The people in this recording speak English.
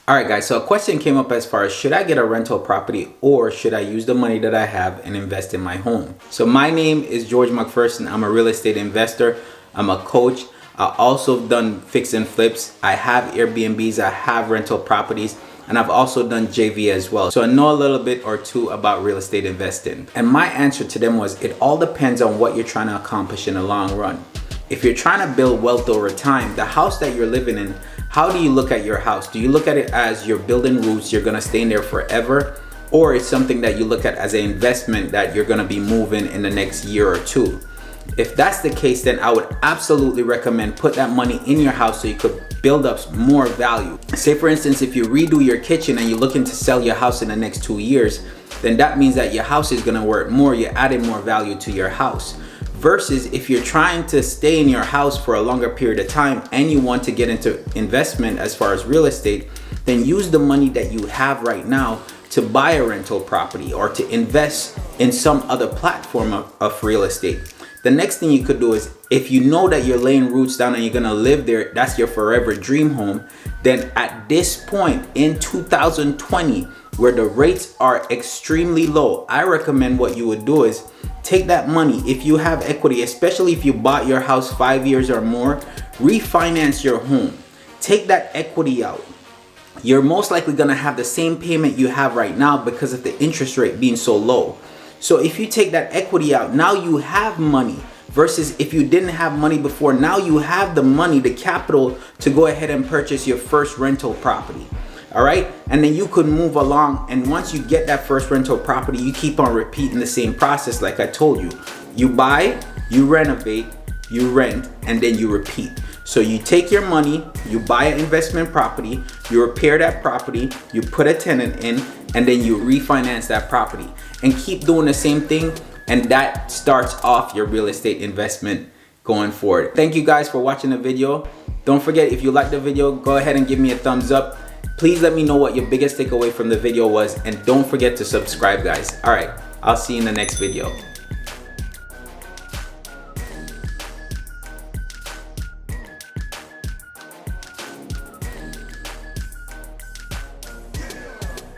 All right, guys, so a question came up as far as should I get a rental property or should I use the money that I have and invest in my home? So my name is George McPherson. I'm a real estate investor. I'm a coach. I also done fix and flips. I have Airbnbs. I have rental properties. And I've also done JV as well. So I know a little bit or two about real estate investing. And my answer to them was it all depends on what you're trying to accomplish in the long run. If you're trying to build wealth over time, the house that you're living in, how do you look at your house? Do you look at it as you're building roots, you're gonna stay in there forever? Or it's something that you look at as an investment that you're gonna be moving in the next year or two? If that's the case, then I would absolutely recommend put that money in your house so you could build up more value. Say for instance, if you redo your kitchen and you're looking to sell your house in the next 2 years, then that means that your house is gonna worth more, you're adding more value to your house. Versus if you're trying to stay in your house for a longer period of time and you want to get into investment as far as real estate, then use the money that you have right now to buy a rental property or to invest in some other platform of real estate. The next thing you could do is if you know that you're laying roots down and you're gonna live there, that's your forever dream home, then at this point in 2020, where the rates are extremely low, I recommend what you would do is take that money. If you have equity, especially if you bought your house 5 years or more, refinance your home. Take that equity out. You're most likely gonna have the same payment you have right now because of the interest rate being so low. So if you take that equity out, now you have money. Versus if you didn't have money before, now you have the money, the capital to go ahead and purchase your first rental property. All right, and then you could move along, and once you get that first rental property, you keep on repeating the same process like I told you. You buy, you renovate, you rent, and then you repeat. So you take your money, you buy an investment property, you repair that property, you put a tenant in, and then you refinance that property and keep doing the same thing, and that starts off your real estate investment going forward. Thank you guys for watching the video. Don't forget, if you like the video, go ahead and give me a thumbs up. Please let me know what your biggest takeaway from the video was, and don't forget to subscribe, guys. All right, I'll see you in the next video.